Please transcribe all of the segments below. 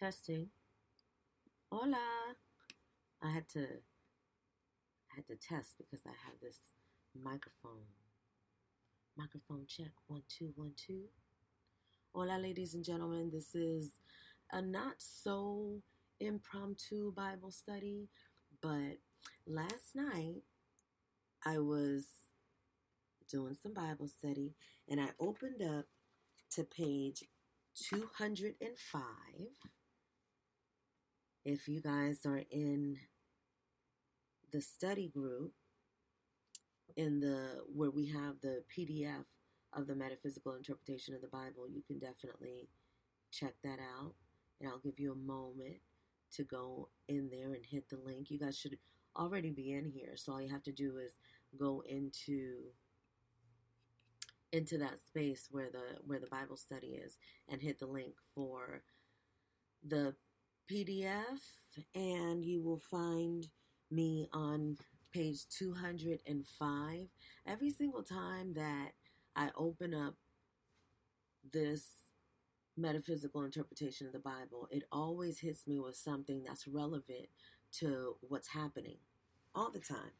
Testing. Hola. I had to test because I have this microphone. Microphone check. 1 2 1 2. Hola, ladies and gentlemen. This is a not so impromptu Bible study, but last night I was doing some Bible study and I opened up to page 205. If you guys are in the study group where we have the PDF of the Metaphysical Interpretation of the Bible, you can definitely check that out. And I'll give you a moment to go in there and hit the link. You guys should already be in here, so all you have to do is go into that space where the Bible study is and hit the link for the PDF, and you will find me on page 205. Every single time that I open up this metaphysical interpretation of the Bible, it always hits me with something that's relevant to what's happening all the time.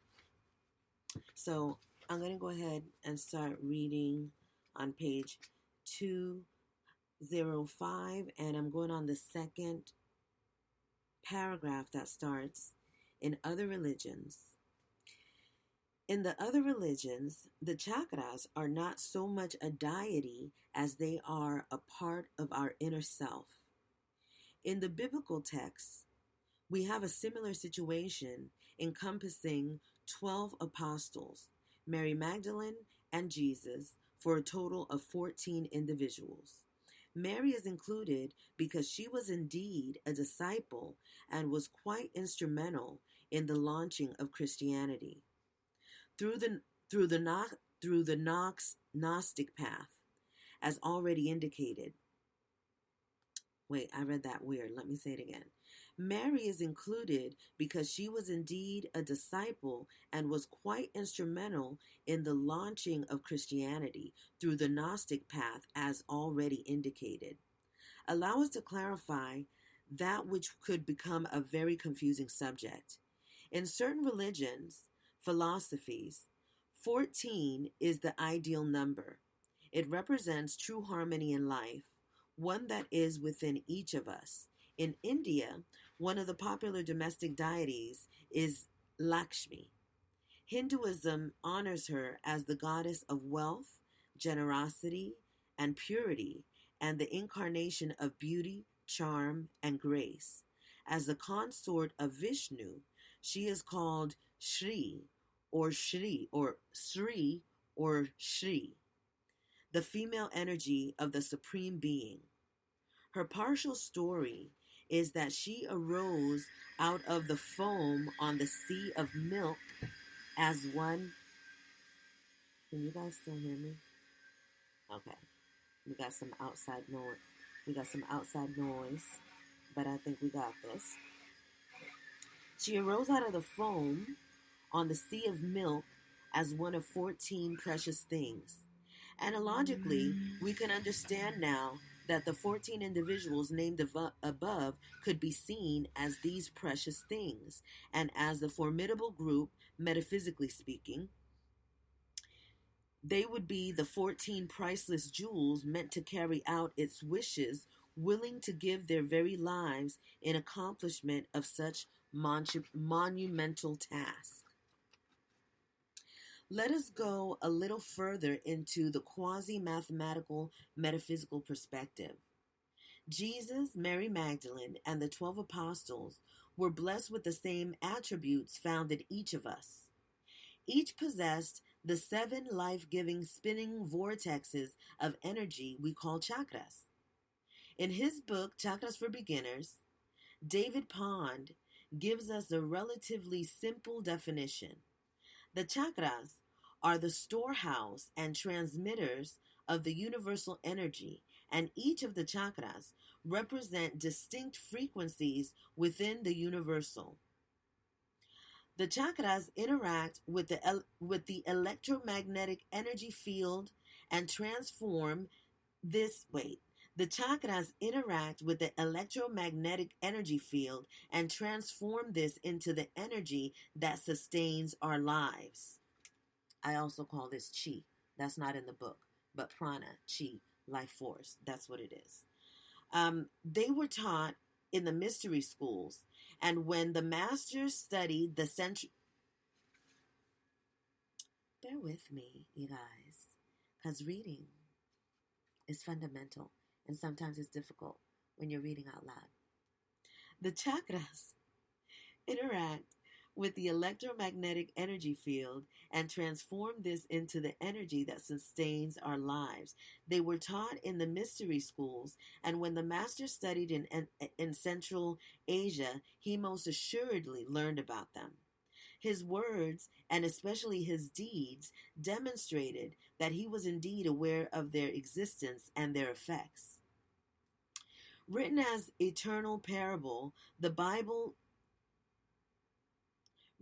So I'm going to go ahead and start reading on page 205, and I'm going on the second paragraph that starts, in other religions. In the other religions, the chakras are not so much a deity as they are a part of our inner self. In the biblical texts, we have a similar situation encompassing 12 apostles, Mary Magdalene, and Jesus, for a total of 14 individuals. Mary is included because she was indeed a disciple and was quite instrumental in the launching of Christianity. Through the Gnostic path, as already indicated. Wait, I read that weird. Let me say it again. Mary is included because she was indeed a disciple and was quite instrumental in the launching of Christianity through the Gnostic path, as already indicated. Allow us to clarify that which could become a very confusing subject. In certain religions, philosophies, 14 is the ideal number. It represents true harmony in life, one that is within each of us. In India, one of the popular domestic deities is Lakshmi. Hinduism honors her as the goddess of wealth, generosity, and purity, and the incarnation of beauty, charm, and grace. As the consort of Vishnu, she is called Shri, the female energy of the Supreme Being. Her partial story is that she arose out of the foam on the sea of milk as one. Can you guys still hear me? Okay. We got some outside noise. But I think we got this. She arose out of the foam on the sea of milk as one of 14 precious things. Analogically, we can understand now that the 14 individuals named above could be seen as these precious things, and as the formidable group, metaphysically speaking, they would be the 14 priceless jewels meant to carry out its wishes, willing to give their very lives in accomplishment of such monumental task. Let us go a little further into the quasi-mathematical metaphysical perspective. Jesus, Mary Magdalene, and the 12 apostles were blessed with the same attributes found in each of us. Each possessed the 7 life-giving spinning vortexes of energy we call chakras. In his book, Chakras for Beginners, David Pond gives us a relatively simple definition. The chakras are the storehouse and transmitters of the universal energy, and each of the chakras represent distinct frequencies within the universal. The chakras interact with the electromagnetic energy field and transform this. The chakras interact with the electromagnetic energy field and transform this into the energy that sustains our lives. I also call this chi. That's not in the book, but prana, chi, life force. That's what it is. They were taught in the mystery schools, and when the masters studied the central... Bear with me, you guys, because reading is fundamental, and sometimes it's difficult when you're reading out loud. The chakras interact with the electromagnetic energy field and transform this into the energy that sustains our lives. They were taught in the mystery schools, and when the master studied in Central Asia, he most assuredly learned about them. His words, and especially his deeds, demonstrated that he was indeed aware of their existence and their effects. Written as eternal parable, the Bible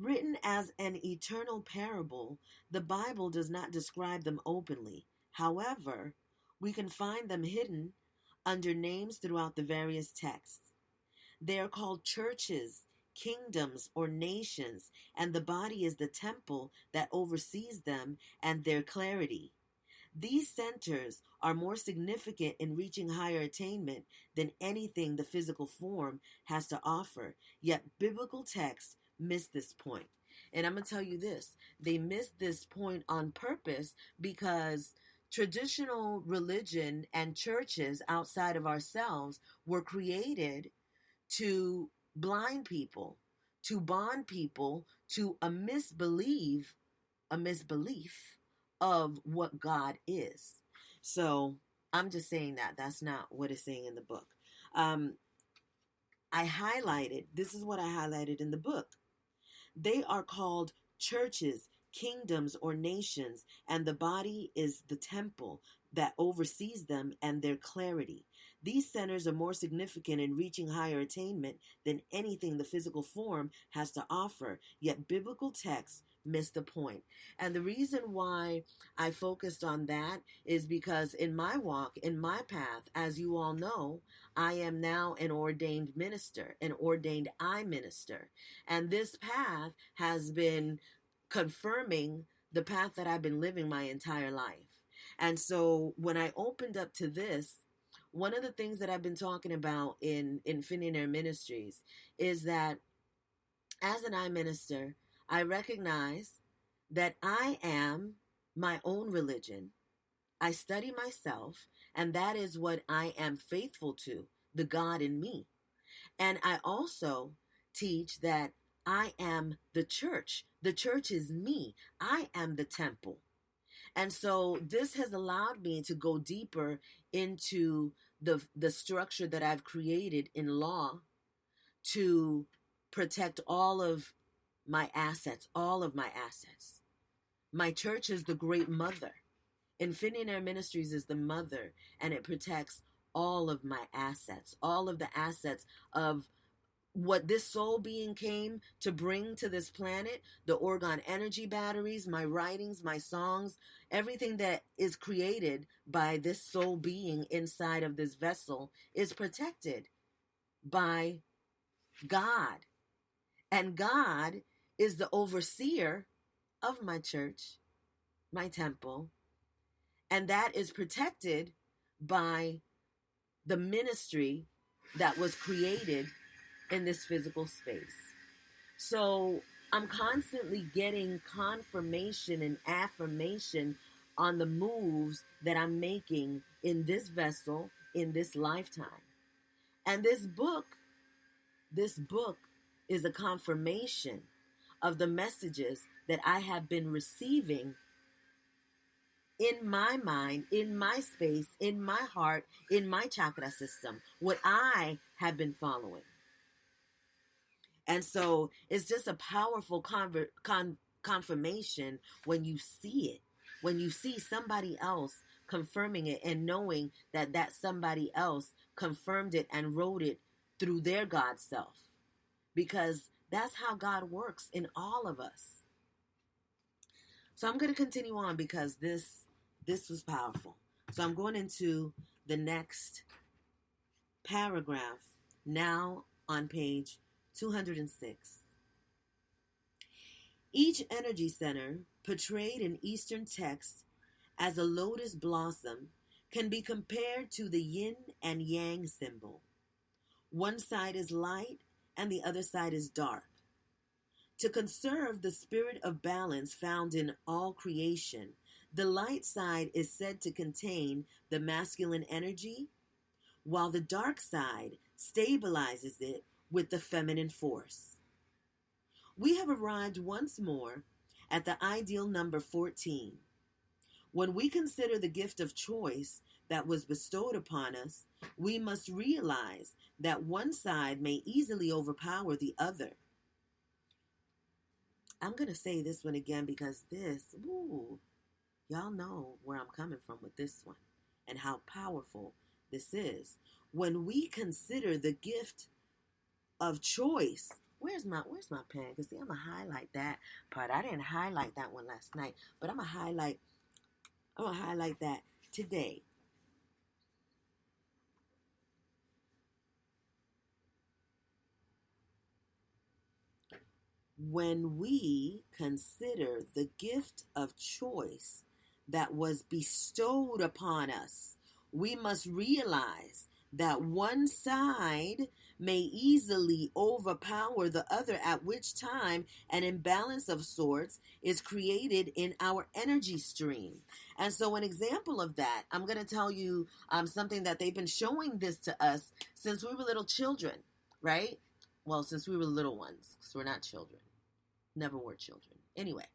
Written as an eternal parable, the Bible does not describe them openly. However, we can find them hidden under names throughout the various texts. They are called churches, kingdoms, or nations, and the body is the temple that oversees them and their clarity. These centers are more significant in reaching higher attainment than anything the physical form has to offer, yet biblical texts miss this point. And I'm going to tell you this, they missed this point on purpose because traditional religion and churches outside of ourselves were created to blind people, to bond people to a misbelief of what God is. So I'm just saying that. That's not what it's saying in the book. This is what I highlighted in the book. They are called churches, kingdoms, or nations, and the body is the temple that oversees them and their clarity. These centers are more significant in reaching higher attainment than anything the physical form has to offer, yet biblical texts miss the point. And the reason why I focused on that is because in my walk, in my path, as you all know, I am now an ordained minister, an ordained eye minister. And this path has been confirming the path that I've been living my entire life. And so when I opened up to this, one of the things that I've been talking about in Infinite Ministries is that as an eye minister, I recognize that I am my own religion. I study myself, and that is what I am faithful to, the God in me. And I also teach that I am the church. The church is me. I am the temple. And so this has allowed me to go deeper into the structure that I've created in law to protect all of my assets, all of my assets. My church is the great mother. Infinite Ministries is the mother, and it protects all of my assets, all of the assets of what this soul being came to bring to this planet, the orgone energy batteries, my writings, my songs, everything that is created by this soul being inside of this vessel is protected by God. And God is the overseer of my church, my temple, and that is protected by the ministry that was created in this physical space. So I'm constantly getting confirmation and affirmation on the moves that I'm making in this vessel, in this lifetime. And this book is a confirmation of the messages that I have been receiving in my mind, in my space, in my heart, in my chakra system, what I have been following. And so it's just a powerful confirmation when you see it, when you see somebody else confirming it and knowing that that somebody else confirmed it and wrote it through their God self. Because that's how God works in all of us. So I'm going to continue on because this was powerful. So I'm going into the next paragraph, now on page 206. Each energy center, portrayed in Eastern texts as a lotus blossom, can be compared to the yin and yang symbol. One side is light and the other side is dark. To conserve the spirit of balance found in all creation, the light side is said to contain the masculine energy, while the dark side stabilizes it with the feminine force. We have arrived once more at the ideal number 14. When we consider the gift of choice that was bestowed upon us, we must realize that one side may easily overpower the other. I'm going to say this one again because y'all know where I'm coming from with this one and how powerful this is. When we consider the gift of choice, where's my pen? Because see, I'm going to highlight that part. I didn't highlight that one last night, but I'm going to highlight that today. When we consider the gift of choice that was bestowed upon us, we must realize that one side may easily overpower the other, at which time an imbalance of sorts is created in our energy stream. And so an example of that, I'm going to tell you something that they've been showing this to us since we were little children, right? Well, since we were little ones, because we're not children. Never were children. Anyway,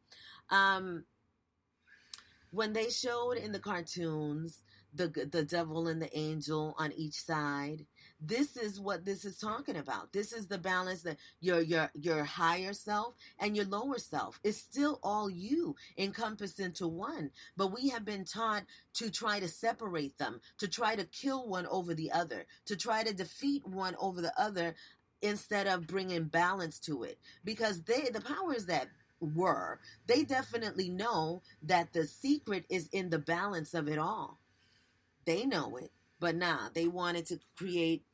when they showed in the cartoons the devil and the angel on each side, this is what this is talking about. This is the balance that your higher self and your lower self is still all you encompassed into one. But we have been taught to try to separate them, to try to kill one over the other, to try to defeat one over the other, instead of bringing balance to it. Because the powers that were, they definitely know that the secret is in the balance of it all. They know it, but they wanted to create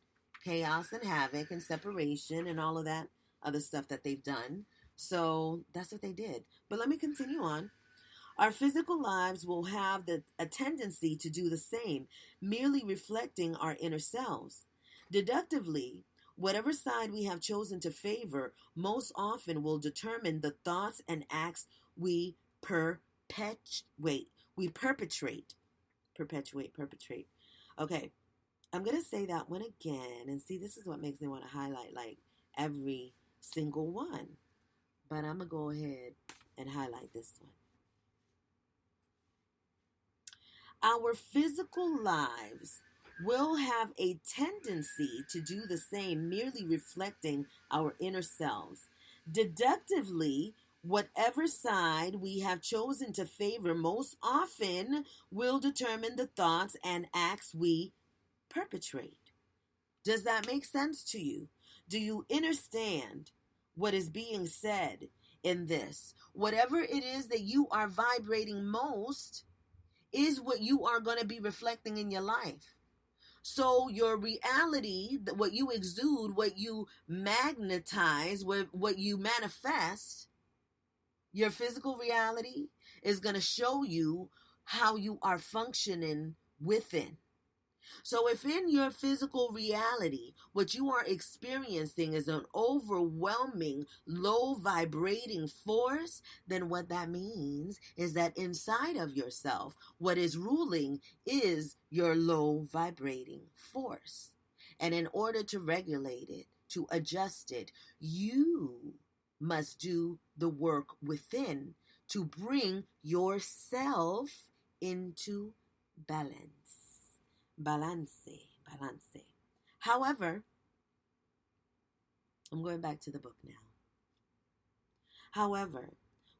chaos and havoc and separation and all of that other stuff that they've done. So that's what they did. But let me continue on. Our physical lives will have a tendency to do the same, merely reflecting our inner selves. Deductively, whatever side we have chosen to favor most often will determine the thoughts and acts we perpetrate. Okay, I'm going to say that one again. And see, this is what makes me want to highlight like every single one. But I'm going to go ahead and highlight this one. Our physical lives will have a tendency to do the same, merely reflecting our inner selves. Deductively, whatever side we have chosen to favor most often will determine the thoughts and acts we perpetrate. Does that make sense to you? Do you understand what is being said in this? Whatever it is that you are vibrating most is what you are going to be reflecting in your life. So your reality, what you exude, what you magnetize, what you manifest, your physical reality is going to show you how you are functioning within. So if in your physical reality, what you are experiencing is an overwhelming, low vibrating force, then what that means is that inside of yourself, what is ruling is your low vibrating force. And in order to regulate it, to adjust it, you must do the work within to bring yourself into balance. Balance. However, I'm going back to the book now. However,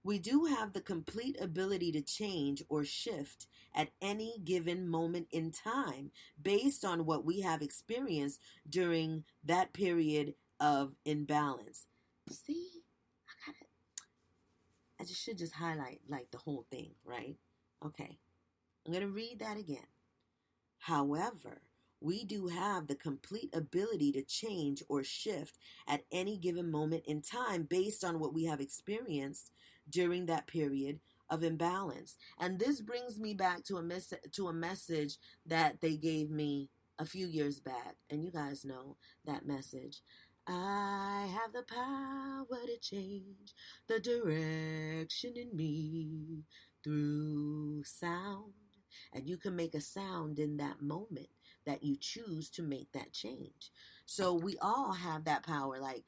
we do have the complete ability to change or shift at any given moment in time based on what we have experienced during that period of imbalance. See, I should just highlight like the whole thing, right? Okay, I'm going to read that again. However, we do have the complete ability to change or shift at any given moment in time based on what we have experienced during that period of imbalance. And this brings me back to a message that they gave me a few years back. And you guys know that message. I have the power to change the direction in me through sound. And you can make a sound in that moment that you choose to make that change. So we all have that power. Like,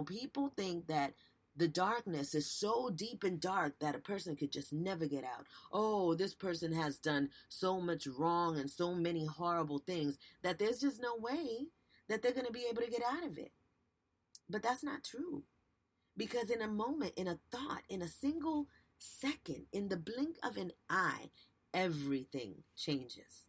people think that the darkness is so deep and dark that a person could just never get out. Oh, this person has done so much wrong and so many horrible things that there's just no way that they're going to be able to get out of it. But that's not true. Because in a moment, in a thought, in a single second, in the blink of an eye, everything changes.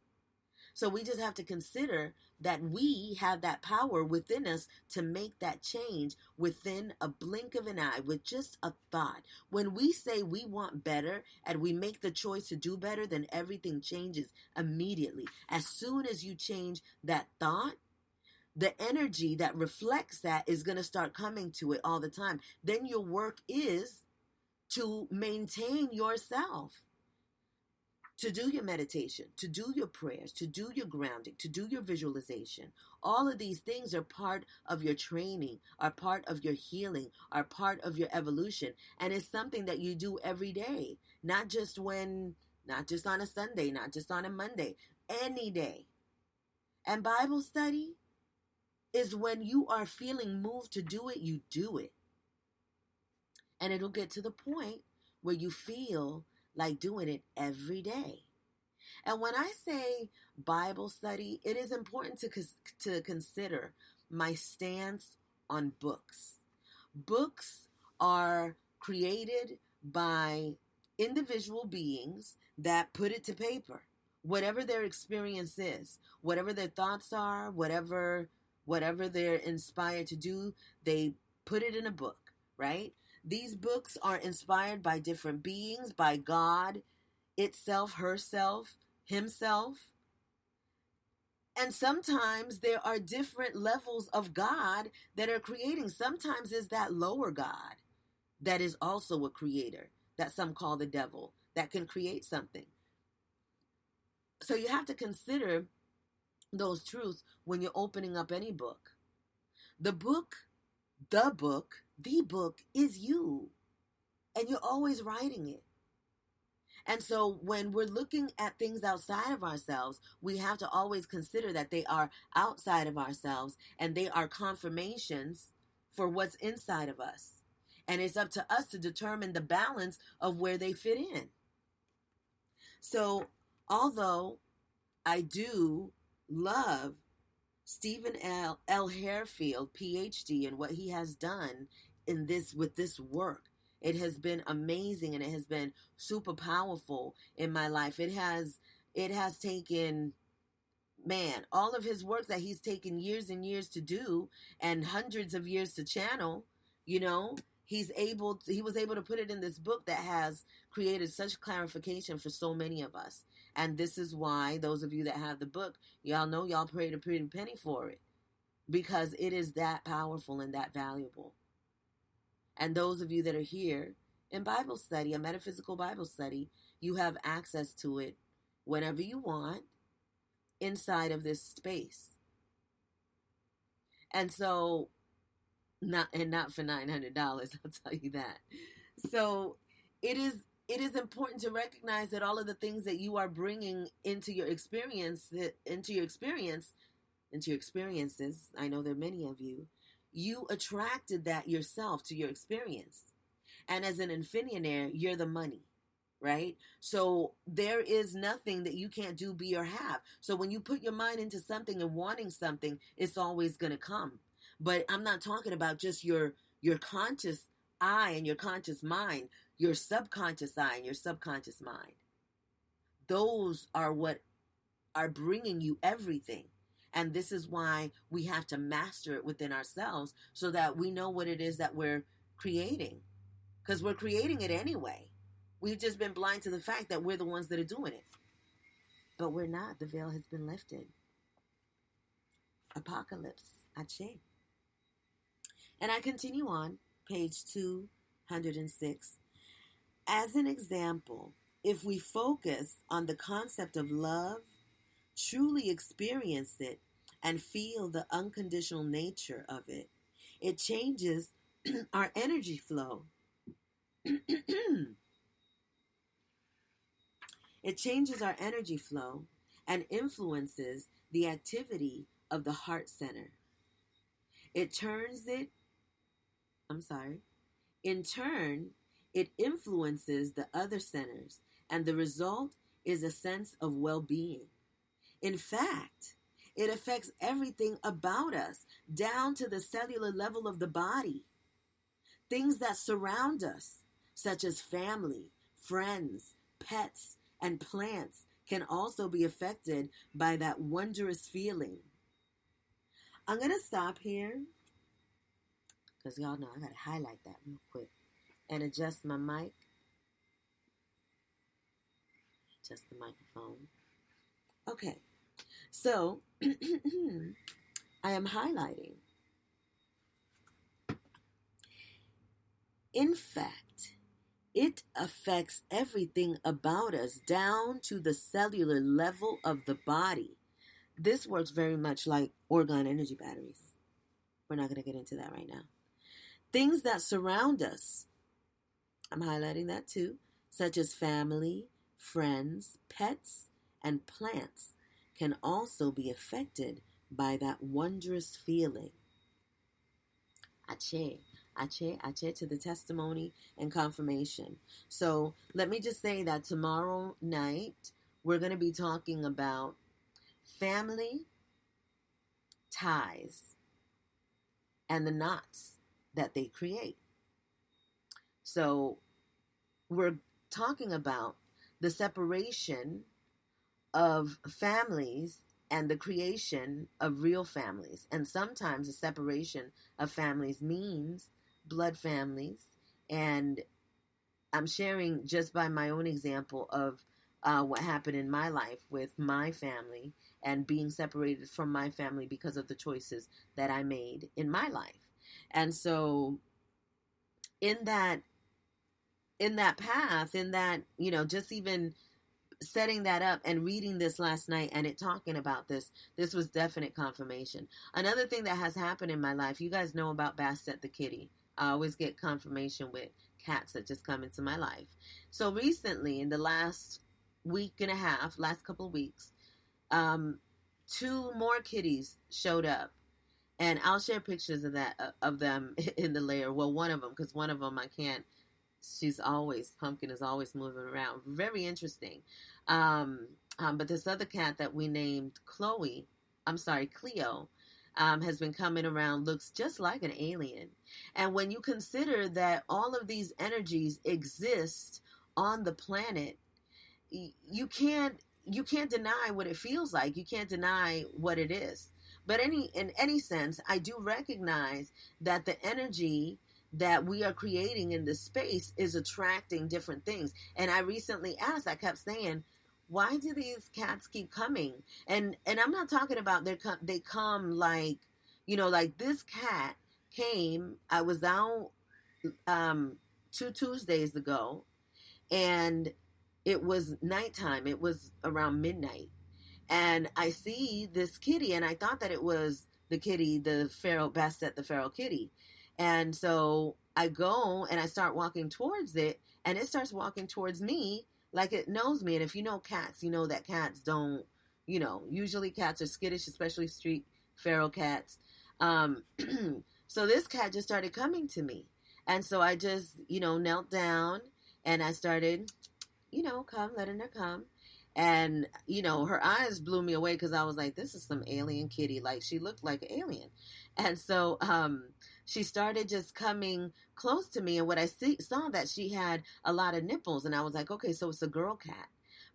So we just have to consider that we have that power within us to make that change within a blink of an eye with just a thought. When we say we want better and we make the choice to do better, then everything changes immediately. As soon as you change that thought, the energy that reflects that is going to start coming to it all the time. Then your work is to maintain yourself, to do your meditation, to do your prayers, to do your grounding, to do your visualization. All of these things are part of your training, are part of your healing, are part of your evolution. And it's something that you do every day, not just on a Sunday, not just on a Monday, any day. And Bible study is when you are feeling moved to do it, you do it. And it'll get to the point where you feel like doing it every day. And when I say Bible study, it is important to consider my stance on books. Books are created by individual beings that put it to paper. Whatever their experience is, whatever their thoughts are, whatever they're inspired to do, they put it in a book, right? These books are inspired by different beings, by God itself, herself, himself. And sometimes there are different levels of God that are creating. Sometimes it's that lower God that is also a creator, that some call the devil, that can create something. So you have to consider those truths when you're opening up any book. The book is you. And you're always writing it. And so when we're looking at things outside of ourselves, we have to always consider that they are outside of ourselves and they are confirmations for what's inside of us. And it's up to us to determine the balance of where they fit in. So although I do love Stephen L. Harefield, PhD, and what he has done with this work. It has been amazing and it has been super powerful in my life. It has taken, all of his work that he's taken years and years to do and hundreds of years to channel, he was able to put it in this book that has created such clarification for so many of us. And this is why those of you that have the book, y'all know y'all paid a pretty penny for it, because it is that powerful and that valuable. And those of you that are here in Bible study, a metaphysical Bible study, you have access to it whenever you want inside of this space. And so, not for $900, I'll tell you that. So it is important to recognize that all of the things that you are bringing into your experiences, I know there are many of you, you attracted that yourself to your experience. And as an infinionaire, you're the money, right? So there is nothing that you can't do, be, or have. So when you put your mind into something and wanting something, it's always going to come. But I'm not talking about just your conscious eye and your conscious mind, your subconscious eye and your subconscious mind. Those are what are bringing you everything. And this is why we have to master it within ourselves so that we know what it is that we're creating. Because we're creating it anyway. We've just been blind to the fact that we're the ones that are doing it. But we're not. The veil has been lifted. Apocalypse. Ache. And I continue on, page 206. As an example, if we focus on the concept of love, truly experience it, and feel the unconditional nature of it, it changes our energy flow. It changes our energy flow and influences the activity of the heart center. In turn, it influences the other centers, and the result is a sense of well-being. In fact, it affects everything about us, down to the cellular level of the body. Things that surround us, such as family, friends, pets, and plants, can also be affected by that wondrous feeling. I'm going to stop here, because y'all know I got to highlight that real quick and adjust my mic. Adjust the microphone. Okay, so I am highlighting. In fact, it affects everything about us down to the cellular level of the body. This works very much like orgone energy batteries. We're not going to get into that right now. Things that surround us, I'm highlighting that too, such as family, friends, pets, and plants, can also be affected by that wondrous feeling. Ache, ache, ache to the testimony and confirmation. So let me just say that tomorrow night, we're going to be talking about family ties and the knots that they create. So we're talking about the separation of families and the creation of real families. And sometimes the separation of families means blood families. And I'm sharing just by my own example of what happened in my life with my family and being separated from my family because of the choices that I made in my life. And so in that path, just even setting that up and reading this last night and it talking about this was definite confirmation. Another thing that has happened in my life, you guys know about Basset the kitty. I always get confirmation with cats that just come into my life. So recently, in the last week and a half, last couple of weeks, 2 more kitties showed up. And I'll share pictures of them in the layer. Well, one of them, because one of them I can't. Pumpkin is always moving around. Very interesting. But this other cat that we named Cleo, has been coming around, looks just like an alien. And when you consider that all of these energies exist on the planet, you can't deny what it feels like. You can't deny what it is. But in any sense, I do recognize that the energy that we are creating in this space is attracting different things. And I recently asked, I kept saying, why do these cats keep coming? And I'm not talking about they come like, like this cat came, I was out 2 Tuesdays ago, and it was nighttime. It was around midnight. And I see this kitty, and I thought that it was the kitty, the feral Basset, the feral kitty. And so I go and I start walking towards it, and it starts walking towards me like it knows me. And if you know cats, you know that cats don't, usually cats are skittish, especially street feral cats. So this cat just started coming to me. And so I just, knelt down and I started, letting her come. And, her eyes blew me away because I was like, this is some alien kitty. Like, she looked like an alien. And so she started just coming close to me. And what I saw that she had a lot of nipples. And I was like, okay, so it's a girl cat.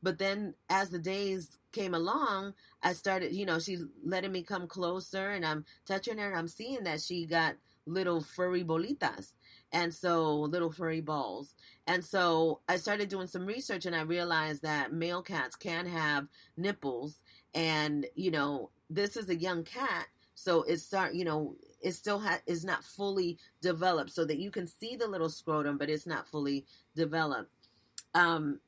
But then as the days came along, I started, she's letting me come closer. And I'm touching her. And I'm seeing that she got little furry bolitas. And so little furry balls. And so I started doing some research, and I realized that male cats can have nipples. And, this is a young cat. So it still is not fully developed, so that you can see the little scrotum, but it's not fully developed. Um,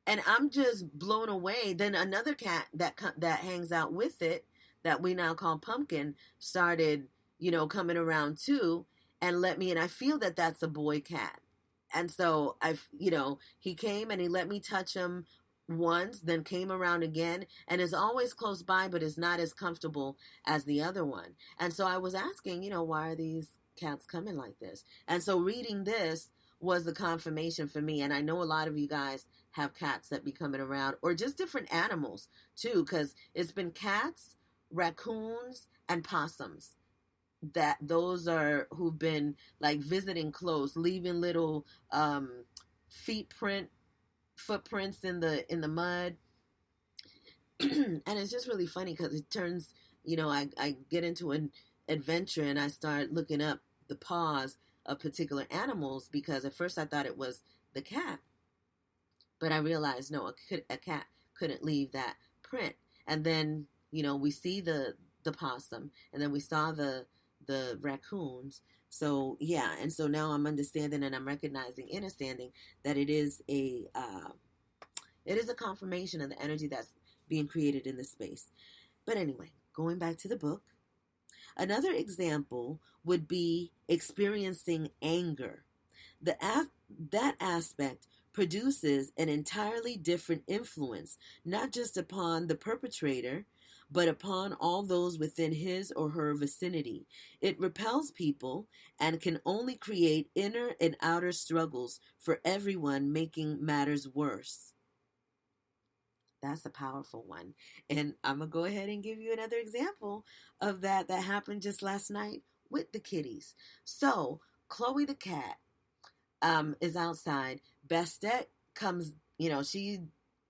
and I'm just blown away. Then another cat that hangs out with it, that we now call Pumpkin, started, coming around too, and I feel that that's a boy cat. And so he came and he let me touch him once, then came around again, and is always close by, but is not as comfortable as the other one. And so I was asking, why are these cats coming like this? And so reading this was the confirmation for me. And I know a lot of you guys have cats that be coming around, or just different animals too, because it's been cats, raccoons, and possums. That those are who've been like visiting close, leaving little footprints in the mud. And it's just really funny because it turns, I get into an adventure and I start looking up the paws of particular animals, because at first I thought it was the cat, but I realized no, a cat couldn't leave that print. And then we see the possum, and then we saw the raccoons. So yeah, and so now I'm understanding and I'm recognizing, understanding that it is a confirmation of the energy that's being created in this space. But anyway, going back to the book, another example would be experiencing anger. That aspect produces an entirely different influence, not just upon the perpetrator, but upon all those within his or her vicinity. It repels people and can only create inner and outer struggles for everyone, making matters worse. That's a powerful one. And I'm going to go ahead and give you another example of that happened just last night with the kitties. So, Chloe the cat is outside. Bastet comes, she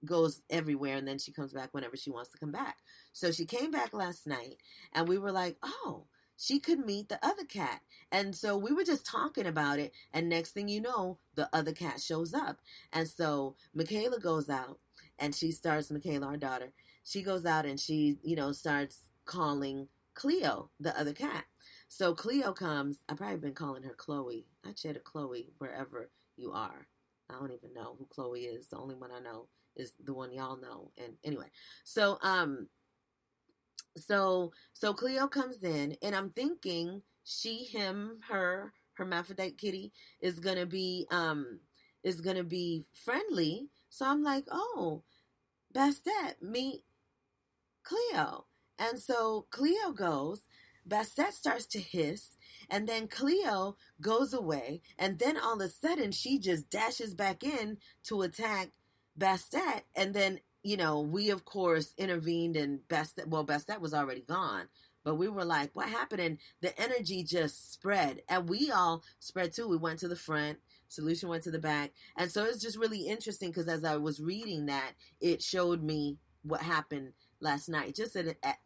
goes everywhere, and then she comes back whenever she wants to come back. So she came back last night, and we were like, oh, she could meet the other cat. And so we were just talking about it, and next thing you know, the other cat shows up. And so Michaela goes out, and Michaela, our daughter, she goes out and she, starts calling Cleo, the other cat. So Cleo comes. I've probably been calling her Chloe. I chat to Chloe wherever you are. I don't even know who Chloe is. The only one I know is the one y'all know. And anyway, so Cleo comes in, and I'm thinking she, him, her hermaphrodite kitty is gonna be friendly. So I'm like, oh, Bastet, meet Cleo. And so Cleo goes, Bastet starts to hiss, and then Cleo goes away, and then all of a sudden she just dashes back in to attack Bastet, and then, we of course intervened, and Bastet was already gone, but we were like, what happened? And the energy just spread, and we all spread too. We went to the front, Solution went to the back, and so it's just really interesting, because as I was reading that, it showed me what happened last night, just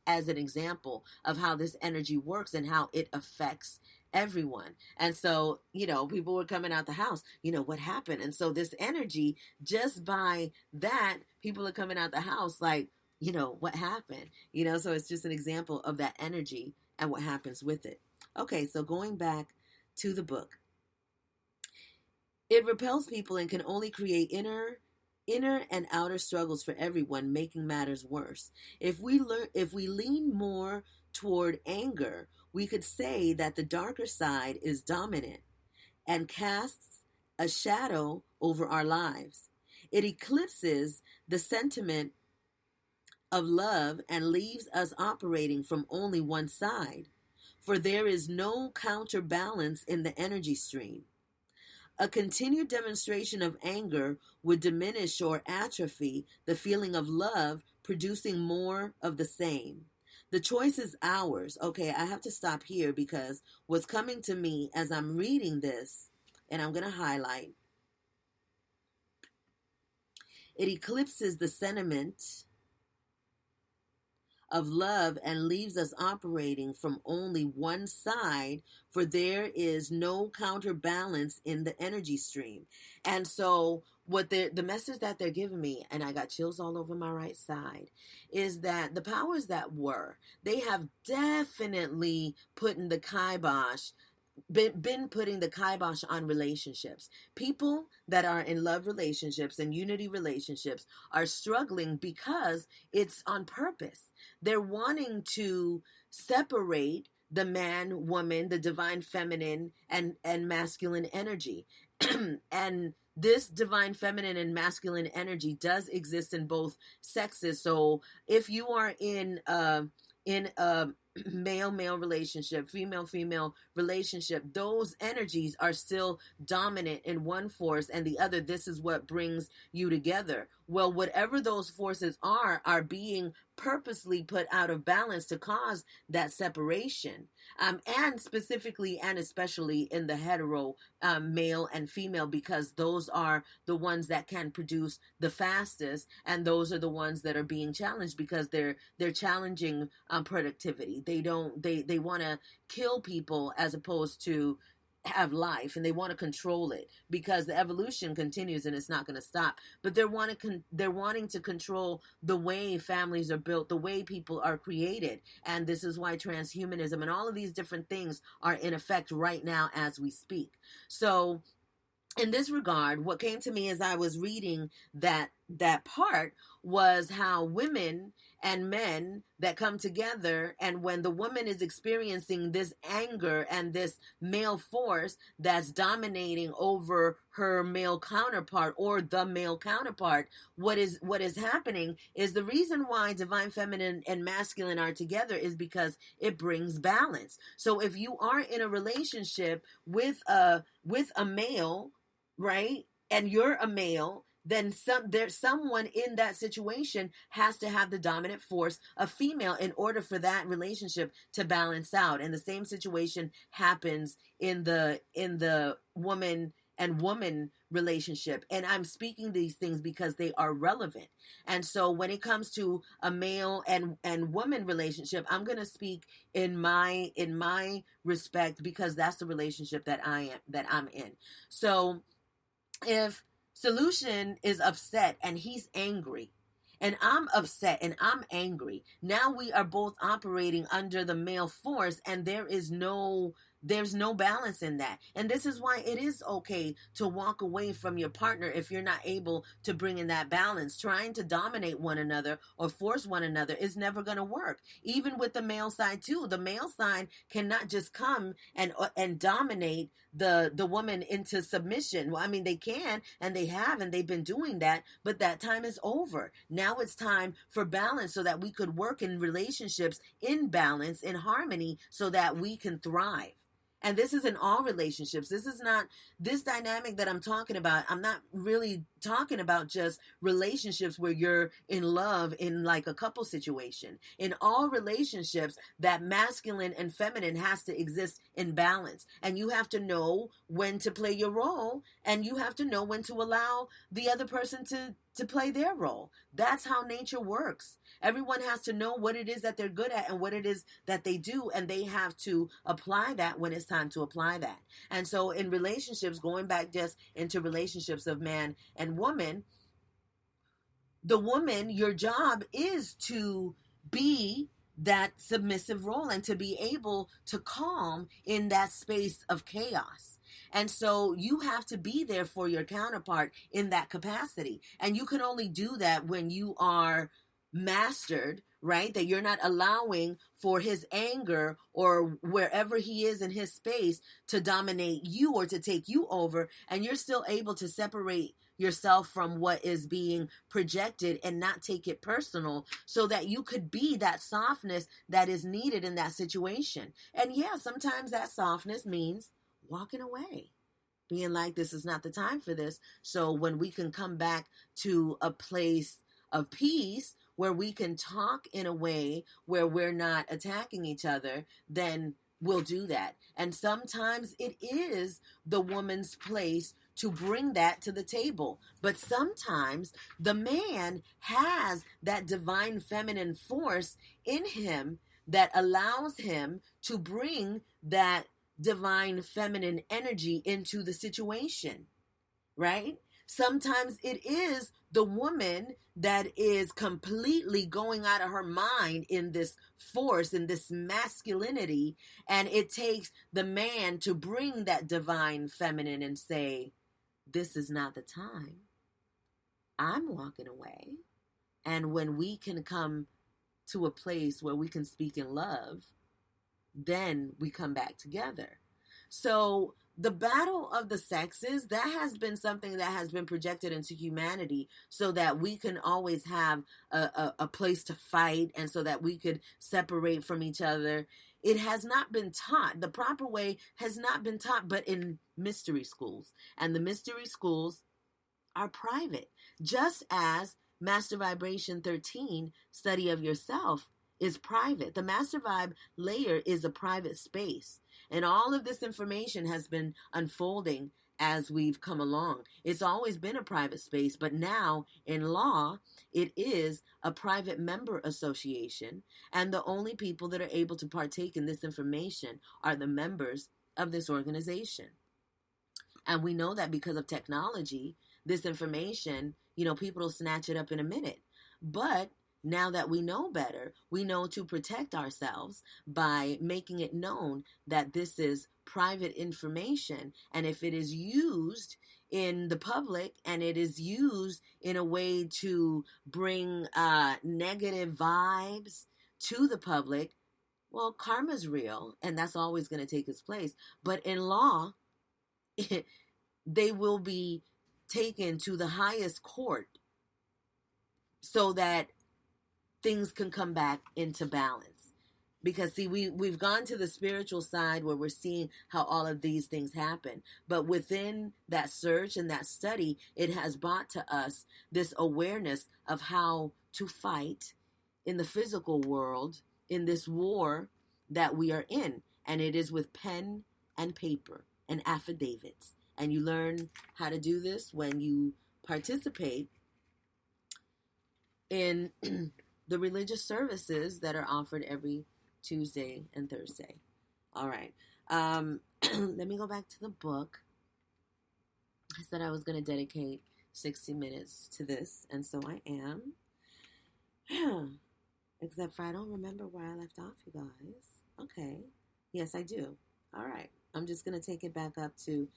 as an example of how this energy works and how it affects everyone. And so, people were coming out the house, what happened? And so this energy, just by that, people are coming out the house like, what happened? So it's just an example of that energy and what happens with it. Okay, so going back to the book. It repels people and can only create inner and outer struggles for everyone, making matters worse. If we lean more toward anger, we could say that the darker side is dominant and casts a shadow over our lives. It eclipses the sentiment of love and leaves us operating from only one side, for there is no counterbalance in the energy stream. A continued demonstration of anger would diminish or atrophy the feeling of love, producing more of the same. The choice is ours. Okay, I have to stop here, because what's coming to me as I'm reading this, and I'm going to highlight, it eclipses the sentiment of love and leaves us operating from only one side, for there is no counterbalance in the energy stream. And so what the message that they're giving me, and I got chills all over my right side, is that the powers that were, they have definitely put in the kibosh, been putting the kibosh on relationships. People that are in love relationships and unity relationships are struggling because it's on purpose. They're wanting to separate the man, woman, the divine feminine and masculine energy. And this divine feminine and masculine energy does exist in both sexes. So if you are in a male relationship, female relationship, those energies are still dominant in one force, and the other, this is what brings you together. Well, whatever those forces are being purposely put out of balance to cause that separation. And specifically and especially in the hetero male and female, because those are the ones that can produce the fastest, and those are the ones that are being challenged because they're challenging productivity. They want to kill people as opposed to have life, and they want to control it because the evolution continues and it's not going to stop. But they're wanting to control the way families are built, the way people are created, and this is why transhumanism and all of these different things are in effect right now as we speak. So in this regard, what came to me as I was reading that part was how women and men that come together, and when the woman is experiencing this anger and this male force that's dominating over her male counterpart or the male counterpart, what is happening is the reason why divine feminine and masculine are together is because it brings balance. So if you are in a relationship with a male, right, and you're a male, then there's someone in that situation has to have the dominant force of female in order for that relationship to balance out. And the same situation happens in the woman and woman relationship. And I'm speaking these things because they are relevant. And so when it comes to a male and woman relationship, I'm going to speak in my respect because that's the relationship that I'm in. So if Solution is upset and he's angry, and I'm upset and I'm angry, now we are both operating under the male force, and there's no balance in that. And this is why it is okay to walk away from your partner if you're not able to bring in that balance. Trying to dominate one another or force one another is never going to work. Even with the male side too. The male side cannot just come and dominate the woman into submission. Well, I mean, they can, and they have, and they've been doing that, but that time is over. Now it's time for balance so that we could work in relationships in balance, in harmony, so that we can thrive. And this is in all relationships. This is not this dynamic that I'm talking about. I'm not really talking about just relationships where you're in love in like a couple situation. In all relationships, that masculine and feminine has to exist in balance. And you have to know when to play your role, and you have to know when to allow the other person to play their role. That's how nature works. Everyone has to know what it is that they're good at and what it is that they do, and they have to apply that when it's time to apply that. And so in relationships, going back just into relationships of man and woman, the woman, your job is to be that submissive role and to be able to calm in that space of chaos. And so you have to be there for your counterpart in that capacity. And you can only do that when you are mastered, right? That you're not allowing for his anger or wherever he is in his space to dominate you or to take you over. And you're still able to separate yourself from what is being projected and not take it personal, so that you could be that softness that is needed in that situation. And yeah, sometimes that softness means walking away, being like, this is not the time for this. So when we can come back to a place of peace where we can talk in a way where we're not attacking each other, then we'll do that. And sometimes it is the woman's place to bring that to the table. But sometimes the man has that divine feminine force in him that allows him to bring that divine feminine energy into the situation, right? Sometimes it is the woman that is completely going out of her mind in this force, in this masculinity, and it takes the man to bring that divine feminine and say, this is not the time. I'm walking away. And when we can come to a place where we can speak in love, then we come back together. So the battle of the sexes, that has been something that has been projected into humanity so that we can always have a place to fight and so that we could separate from each other. It has not been taught. The proper way has not been taught, but in mystery schools. And the mystery schools are private, just as Master Vibration 13, Study of Yourself, is private. The Master Vibe layer is a private space. And all of this information has been unfolding as we've come along. It's always been a private space, but now in law, it is a private member association. And the only people that are able to partake in this information are the members of this organization. And we know that because of technology, this information, people will snatch it up in a minute. But now that we know better, we know to protect ourselves by making it known that this is private information. And if it is used in the public and it is used in a way to bring negative vibes to the public, well, karma's real and that's always going to take its place. But in law, they will be taken to the highest court so that things can come back into balance. Because see, we've gone to the spiritual side where we're seeing how all of these things happen. But within that search and that study, it has brought to us this awareness of how to fight in the physical world in this war that we are in. And it is with pen and paper and affidavits. And you learn how to do this when you participate in the religious services that are offered every Tuesday and Thursday. All right. Let me go back to the book. I said I was going to dedicate 60 minutes to this, and so I am. Except for I don't remember where I left off, you guys. Okay. Yes, I do. All right. I'm just going to take it back up to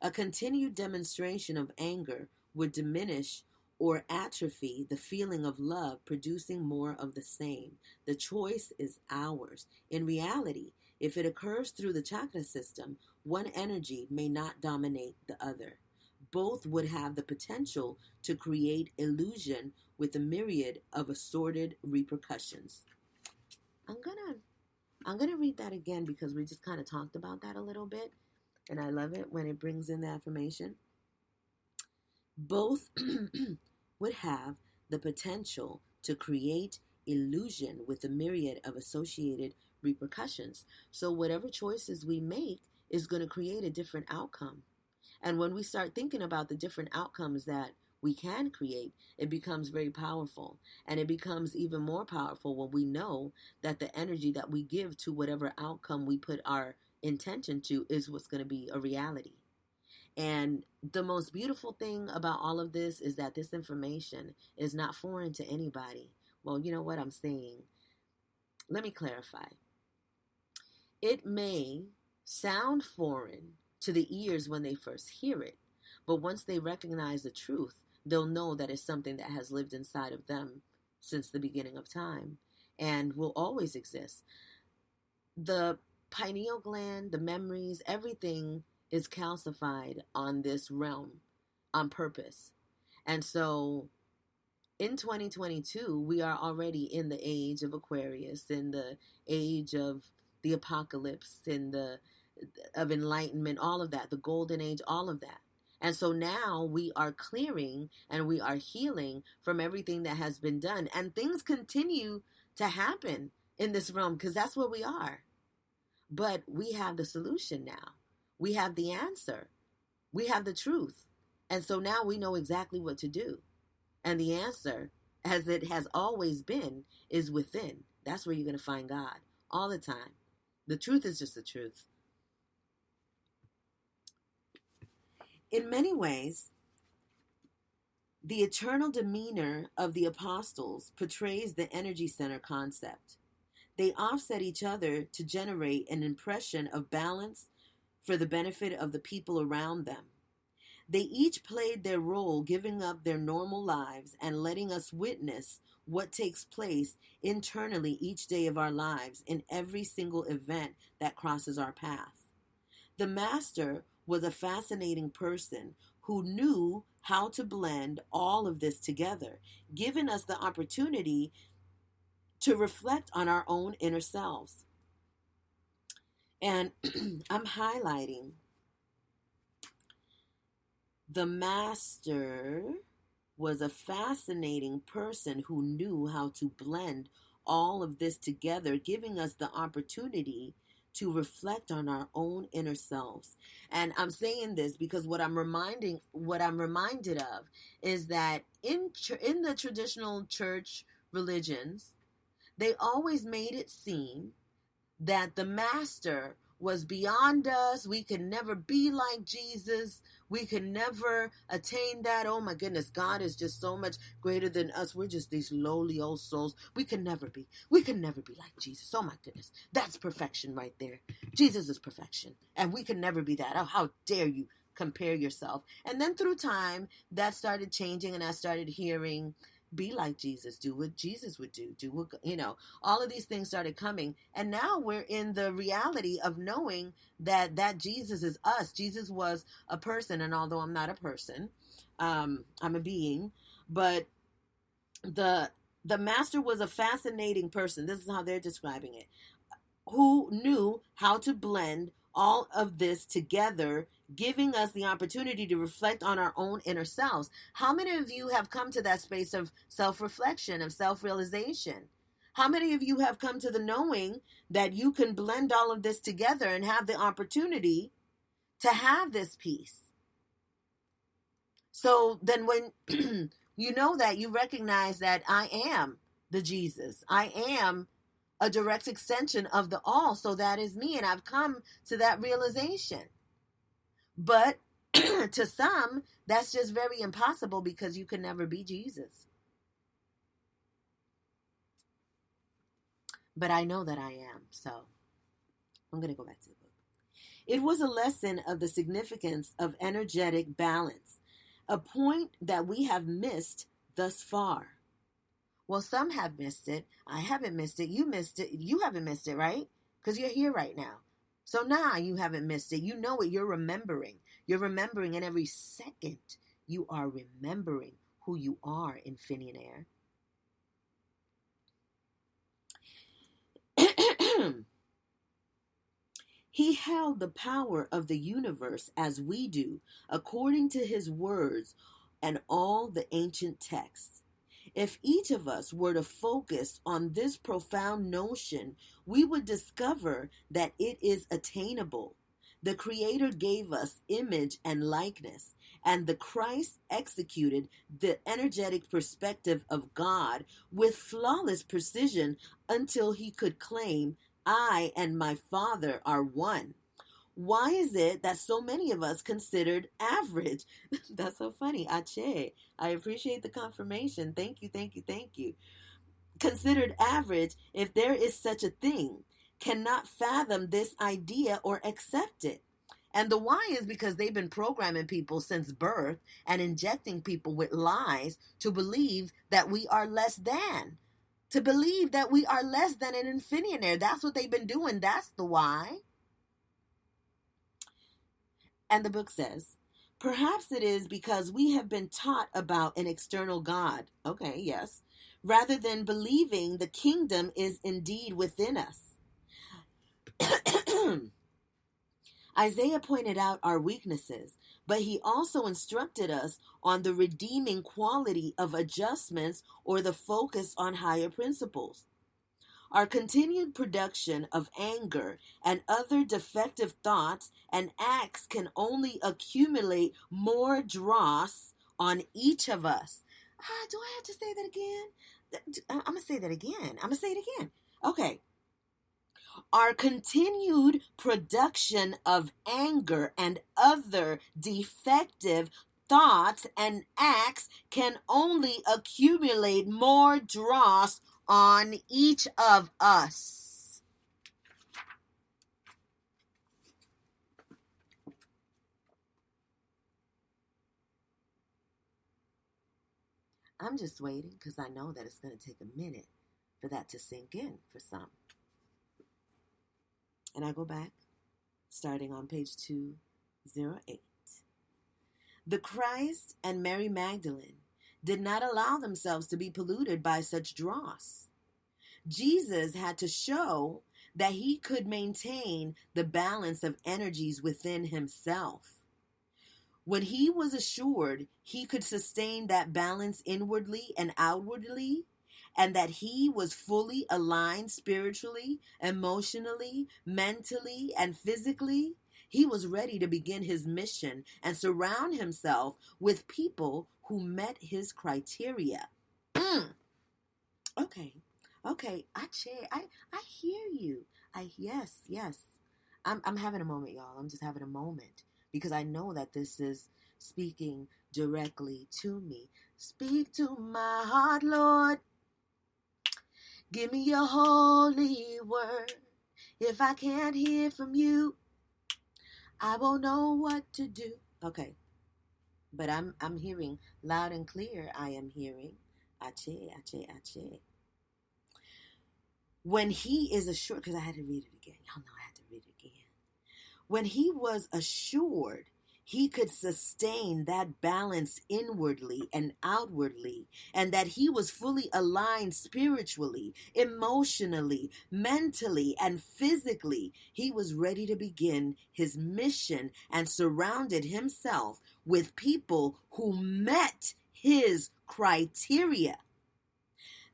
a continued demonstration of anger would diminish or atrophy the feeling of love, producing more of the same. The choice is ours. In reality, if it occurs through the chakra system, one energy may not dominate the other. Both would have the potential to create illusion with a myriad of assorted repercussions. I'm gonna read that again because we just kind of talked about that a little bit, and I love it when it brings in the affirmation. Both would have the potential to create illusion with a myriad of associated repercussions. So whatever choices we make is going to create a different outcome. And when we start thinking about the different outcomes that we can create, it becomes very powerful. And it becomes even more powerful when we know that the energy that we give to whatever outcome we put our intention to is what's going to be a reality. And the most beautiful thing about all of this is that this information is not foreign to anybody. Well, you know what I'm saying? Let me clarify. It may sound foreign to the ears when they first hear it, but once they recognize the truth, they'll know that it's something that has lived inside of them since the beginning of time and will always exist. The pineal gland, the memories, everything is calcified on this realm on purpose. And so in 2022, we are already in the age of Aquarius, in the age of the apocalypse, of enlightenment, all of that, the golden age, all of that. And so now we are clearing and we are healing from everything that has been done. And things continue to happen in this realm because that's where we are. But we have the solution now. We have the answer. We have the truth. And so now we know exactly what to do. And the answer, as it has always been, is within. That's where you're going to find God all the time. The truth is just the truth. In many ways, the eternal demeanor of the apostles portrays the energy center concept. They offset each other to generate an impression of balance for the benefit of the people around them. They each played their role, giving up their normal lives and letting us witness what takes place internally each day of our lives in every single event that crosses our path. The master was a fascinating person who knew how to blend all of this together, giving us the opportunity to reflect on our own inner selves. And I'm highlighting the master was a fascinating person who knew how to blend all of this together, giving us the opportunity to reflect on our own inner selves. And I'm saying this because what I'm reminded of is that in the traditional church religions, they always made it seem that the master was beyond us. We could never be like Jesus. We could never attain that. Oh my goodness, God is just so much greater than us. We're just these lowly old souls. We could never be. We could never be like Jesus. Oh my goodness, that's perfection right there. Jesus is perfection, and we could never be that. Oh, how dare you compare yourself? And then through time, that started changing, and I started hearing, be like Jesus, do what Jesus would do what, all of these things started coming. And now we're in the reality of knowing that Jesus is us. Jesus was a person. And although I'm not a person, I'm a being, but the master was a fascinating person. This is how they're describing it, who knew how to blend all of this together, giving us the opportunity to reflect on our own inner selves. How many of you have come to that space of self-reflection, of self-realization? How many of you have come to the knowing that you can blend all of this together and have the opportunity to have this peace? So then when you know that, you recognize that I am the Jesus. I am a direct extension of the all. So that is me. And I've come to that realization. But to some, that's just very impossible because you can never be Jesus. But I know that I am. So I'm going to go back to the book. It was a lesson of the significance of energetic balance, a point that we have missed thus far. Well, some have missed it. I haven't missed it. You missed it. You haven't missed it, right? Because you're here right now. So now you haven't missed it. You know it. You're remembering. You're remembering, and every second you are remembering who you are in Finionaire. He held the power of the universe as we do, according to his words and all the ancient texts. If each of us were to focus on this profound notion, we would discover that it is attainable. The Creator gave us image and likeness, and the Christ executed the energetic perspective of God with flawless precision until he could claim, I and my Father are one. Why is it that so many of us considered average? That's so funny. Ache. I appreciate the confirmation. Thank you, thank you, thank you. Considered average, if there is such a thing, cannot fathom this idea or accept it. And the why is because they've been programming people since birth and injecting people with lies to believe that we are less than. To believe that we are less than an Infinionaire. That's what they've been doing. That's the why. And the book says, perhaps it is because we have been taught about an external God. Okay, yes. Rather than believing the kingdom is indeed within us. Isaiah pointed out our weaknesses, but he also instructed us on the redeeming quality of adjustments or the focus on higher principles. Our continued production of anger and other defective thoughts and acts can only accumulate more dross on each of us. Do I have to say that again? I'm going to say that again. I'm going to say it again. Okay. Our continued production of anger and other defective thoughts and acts can only accumulate more dross on each of us. I'm just waiting because I know that it's going to take a minute for that to sink in for some. And I go back, starting on page 208. The Christ and Mary Magdalene did not allow themselves to be polluted by such dross. Jesus had to show that he could maintain the balance of energies within himself. When he was assured he could sustain that balance inwardly and outwardly, and that he was fully aligned spiritually, emotionally, mentally, and physically, he was ready to begin his mission and surround himself with people who met his criteria. Okay. I hear you. Yes. I'm having a moment, y'all. I'm just having a moment because I know that this is speaking directly to me. Speak to my heart, Lord. Give me your holy word. If I can't hear from you, I won't know what to do. Okay. But I'm hearing loud and clear. I am hearing. Ache. When he is assured, because I had to read it again. Y'all know I had to read it again. When he was assured he could sustain that balance inwardly and outwardly, and that he was fully aligned spiritually, emotionally, mentally, and physically, he was ready to begin his mission and surrounded himself with people who met his criteria.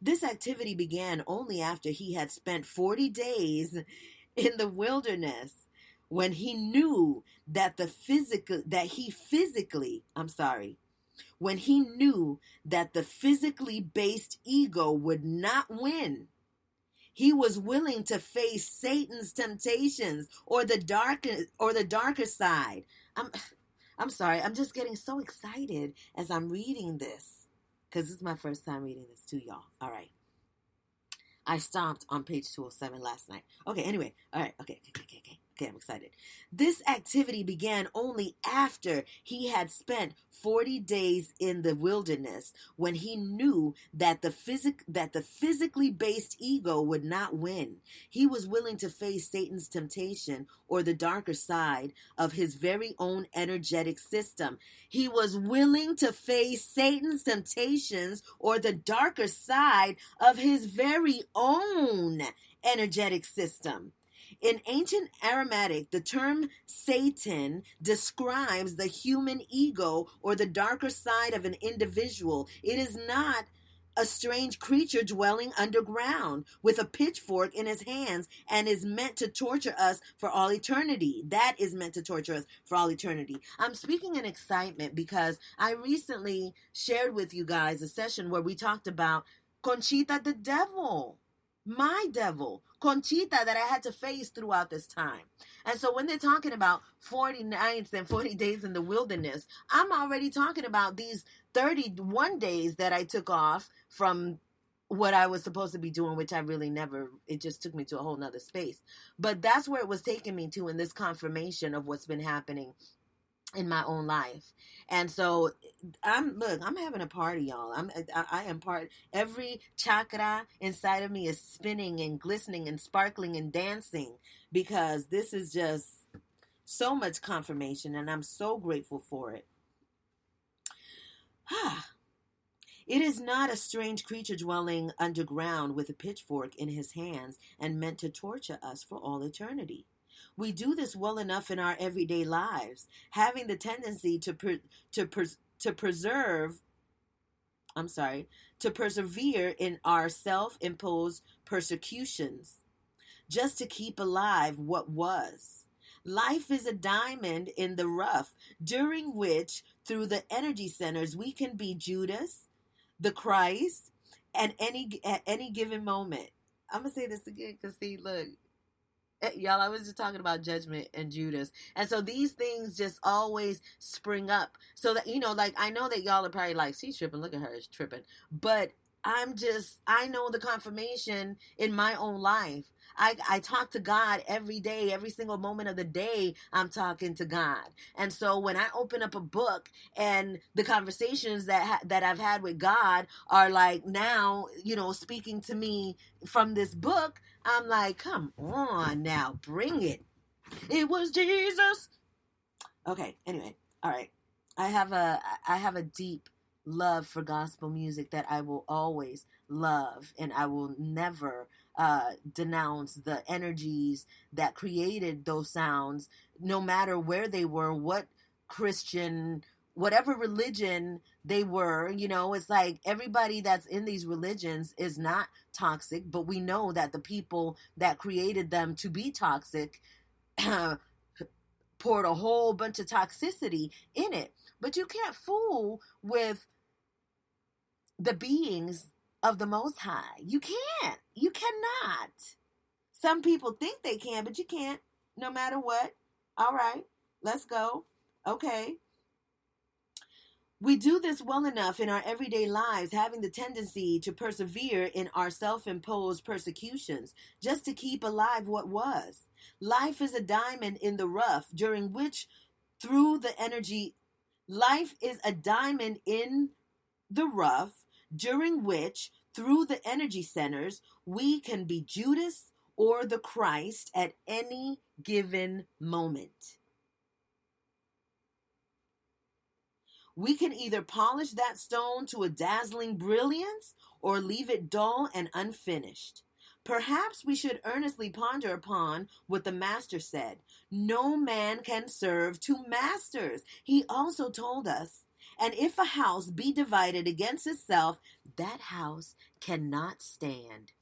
This activity began only after he had spent 40 days in the wilderness, when he knew that the physically based ego would not win. He was willing to face Satan's temptations or the darker side. I'm sorry, I'm just getting so excited as I'm reading this, because this is my first time reading this to y'all. All right. I stopped on page 207 last night. Okay, anyway. All right. Okay, I'm excited. This activity began only after he had spent 40 days in the wilderness, when he knew that the physically based ego would not win. He was willing to face Satan's temptation or the darker side of his very own energetic system. He was willing to face Satan's temptations or the darker side of his very own energetic system. In ancient Aramaic, the term Satan describes the human ego or the darker side of an individual. It is not a strange creature dwelling underground with a pitchfork in his hands and is meant to torture us for all eternity. That is meant to torture us for all eternity. I'm speaking in excitement because I recently shared with you guys a session where we talked about Conchita the devil. My devil, Conchita, that I had to face throughout this time. And so when they're talking about 40 nights and 40 days in the wilderness, I'm already talking about these 31 days that I took off from what I was supposed to be doing, which I really never, it just took me to a whole nother space. But that's where it was taking me to in this confirmation of what's been happening in my own life. And so I'm having a party, y'all. I am part. Every chakra inside of me is spinning and glistening and sparkling and dancing, because this is just so much confirmation, and I'm so grateful for it. It is not a strange creature dwelling underground with a pitchfork in his hands and meant to torture us for all eternity. We do this well enough in our everyday lives, having the tendency to preserve. I'm sorry, to persevere in our self-imposed persecutions, just to keep alive what was. Life is a diamond in the rough, during which, through the energy centers, we can be Judas, the Christ, at any given moment. I'm gonna say this again because see, look, y'all, I was just talking about judgment and Judas. And so these things just always spring up. So that, like, I know that y'all are probably like, she's tripping. Look at her, she's tripping. But I know the confirmation in my own life. I talk to God every day, every single moment of the day, I'm talking to God. And so when I open up a book and the conversations that I've had with God are like now, speaking to me from this book, I'm like, come on now, bring it. It was Jesus. Okay, anyway, all right. I have a deep love for gospel music that I will always love, and I will never denounce the energies that created those sounds, no matter where they were, what Christian, whatever religion they were. It's like everybody that's in these religions is not toxic, but we know that the people that created them to be toxic poured a whole bunch of toxicity in it. But you can't fool with the beings of the Most High. You can't. You cannot. Some people think they can, but you can't, no matter what. All right, let's go. Okay. We do this well enough in our everyday lives, having the tendency to persevere in our self-imposed persecutions, just to keep alive what was. Life is a diamond in the rough, during which, through the energy, life is a diamond in the rough, during which, through the energy centers, we can be Judas or the Christ at any given moment. We can either polish that stone to a dazzling brilliance or leave it dull and unfinished. Perhaps we should earnestly ponder upon what the Master said. No man can serve two masters. He also told us, and if a house be divided against itself, that house cannot stand.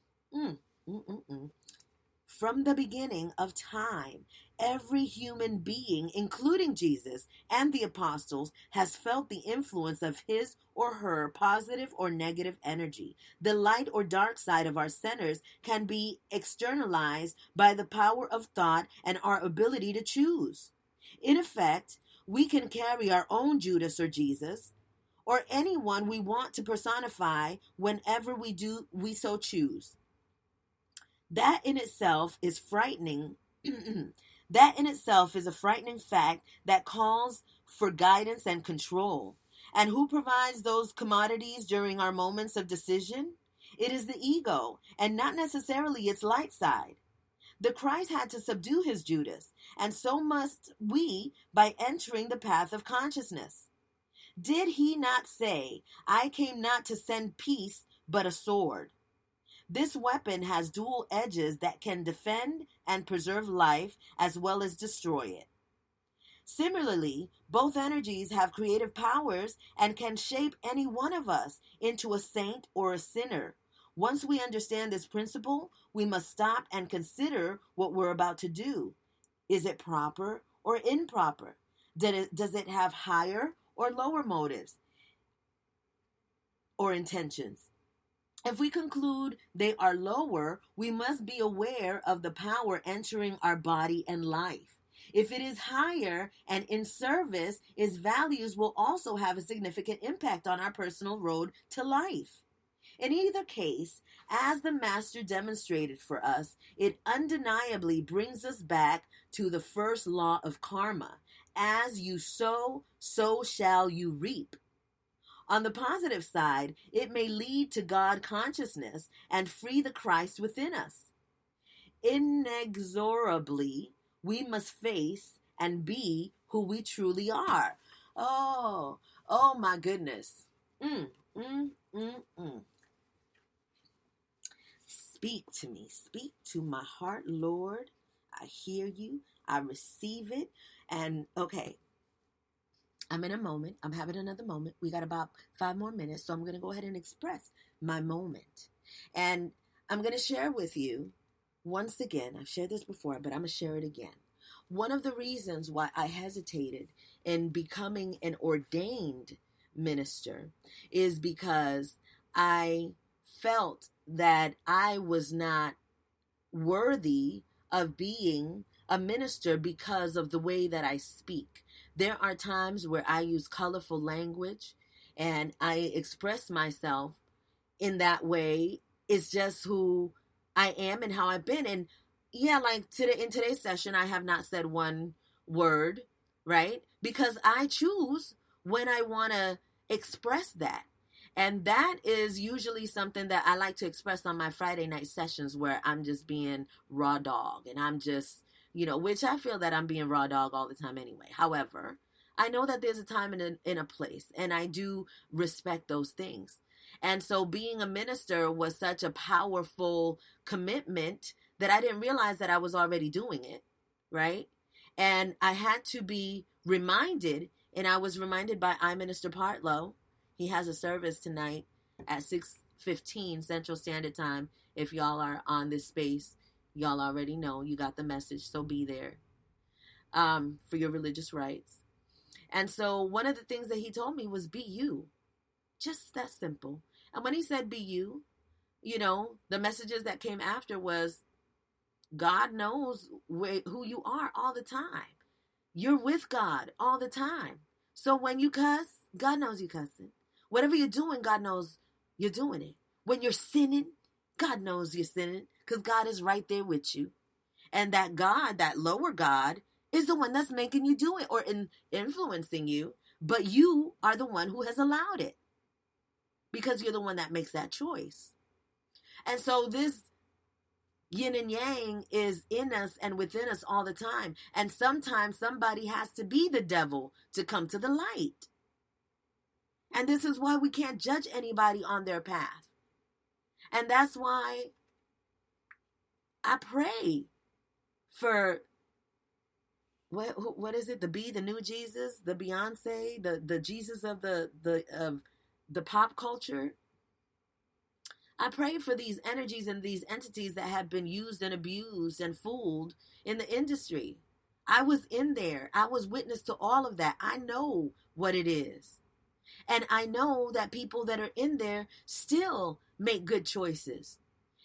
From the beginning of time, every human being, including Jesus and the apostles, has felt the influence of his or her positive or negative energy. The light or dark side of our centers can be externalized by the power of thought and our ability to choose. In effect, we can carry our own Judas or Jesus, or anyone we want to personify whenever we so choose. That in itself is frightening. That in itself is a frightening fact that calls for guidance and control. And who provides those commodities during our moments of decision? It is the ego, and not necessarily its light side. The Christ had to subdue his Judas, and so must we by entering the path of consciousness. Did he not say, I came not to send peace, but a sword? This weapon has dual edges that can defend and preserve life as well as destroy it. Similarly, both energies have creative powers and can shape any one of us into a saint or a sinner. Once we understand this principle, we must stop and consider what we're about to do. Is it proper or improper? Does it have higher or lower motives or intentions? If we conclude they are lower, we must be aware of the power entering our body and life. If it is higher and in service, its values will also have a significant impact on our personal road to life. In either case, as the Master demonstrated for us, it undeniably brings us back to the first law of karma. As you sow, so shall you reap. On the positive side, it may lead to God consciousness and free the Christ within us. Inexorably, we must face and be who we truly are. Oh my goodness. Speak to me. Speak to my heart, Lord. I hear you. I receive it. And okay, I'm in a moment. I'm having another moment. We got about 5 more minutes. So I'm going to go ahead and express my moment. And I'm going to share with you, once again, I've shared this before, but I'm going to share it again. One of the reasons why I hesitated in becoming an ordained minister is because I felt that I was not worthy of being a minister because of the way that I speak. There are times where I use colorful language and I express myself in that way. It's just who I am and how I've been. And yeah, like today in today's session, I have not said one word, right? Because I choose when I want to express that. And that is usually something that I like to express on my Friday night sessions where I'm just being raw dog and I'm just, which I feel that I'm being raw dog all the time anyway. However, I know that there's a time and in a place, and I do respect those things. And so being a minister was such a powerful commitment that I didn't realize that I was already doing it, right? And I had to be reminded, and I was reminded by I Minister Partlow. He has a service tonight at 6:15 Central Standard Time. If y'all are on this space, y'all already know you got the message, so be there for your religious rights. And so one of the things that he told me was be you. Just that simple. And when he said be you, the messages that came after was God knows who you are all the time. You're with God all the time. So when you cuss, God knows you cussing. Whatever you're doing, God knows you're doing it. When you're sinning, God knows you're sinning because God is right there with you. And that God, that lower God, is the one that's making you do it or influencing you. But you are the one who has allowed it because you're the one that makes that choice. And so this yin and yang is in us and within us all the time. And sometimes somebody has to be the devil to come to the light. And this is why we can't judge anybody on their path. And that's why I pray for, what is it? The new Jesus, the Beyonce, the Jesus of the pop culture. I pray for these energies and these entities that have been used and abused and fooled in the industry. I was in there. I was witness to all of that. I know what it is. And I know that people that are in there still make good choices.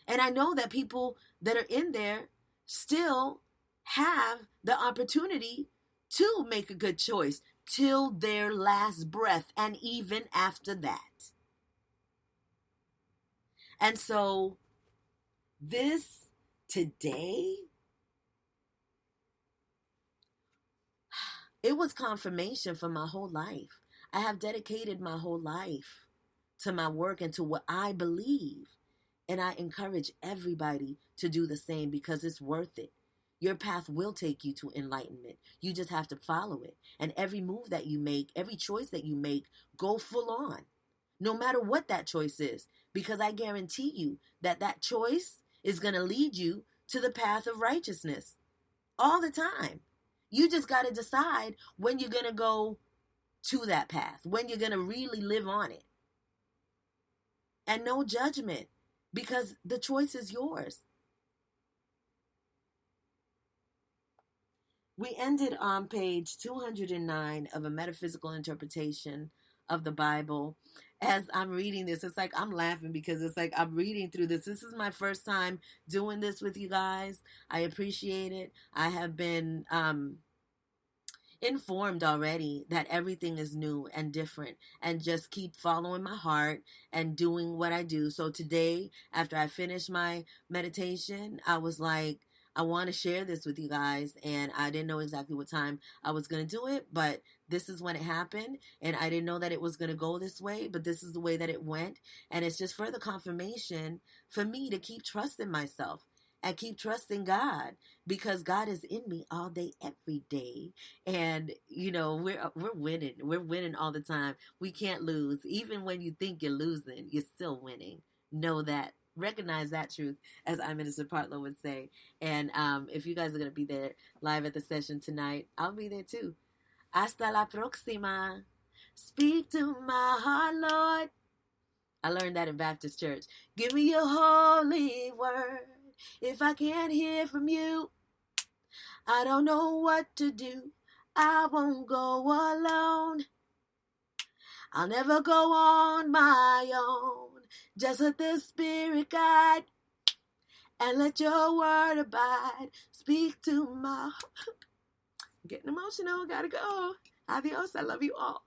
And I know that people that are in there still have the opportunity to make a good choice till their last breath and even after that. And so this today, it was confirmation for my whole life. I have dedicated my whole life to my work and to what I believe. And I encourage everybody to do the same because it's worth it. Your path will take you to enlightenment. You just have to follow it. And every move that you make, every choice that you make, go full on. No matter what that choice is. Because I guarantee you that that choice is going to lead you to the path of righteousness. All the time. You just got to decide when you're going to go to that path. When you're going to really live on it. And no judgment. Because the choice is yours. We ended on page 209 of A Metaphysical Interpretation of the Bible. As I'm reading this, it's like I'm laughing because it's like I'm reading through this. This is my first time doing this with you guys. I appreciate it. I have been informed already that everything is new and different, and just keep following my heart and doing what I do. So today, after I finished my meditation, I was like, I want to share this with you guys, and I didn't know exactly what time I was going to do it, but this is when it happened, and I didn't know that it was going to go this way, but this is the way that it went, and it's just further confirmation for me to keep trusting myself and keep trusting God, because God is in me all day, every day, and we're winning all the time. We can't lose. Even when you think you're losing, you're still winning. Know that. Recognize that truth, as I Minister Partlow would say. And if you guys are going to be there live at the session tonight, I'll be there too. Hasta la próxima. Speak to my heart, Lord. I learned that in Baptist church. Give me your holy word. If I can't hear from you, I don't know what to do. I won't go alone. I'll never go on my own. Just let the Spirit guide and let your word abide. Speak to my heart. I'm getting emotional. Gotta go. Adios. I love you all.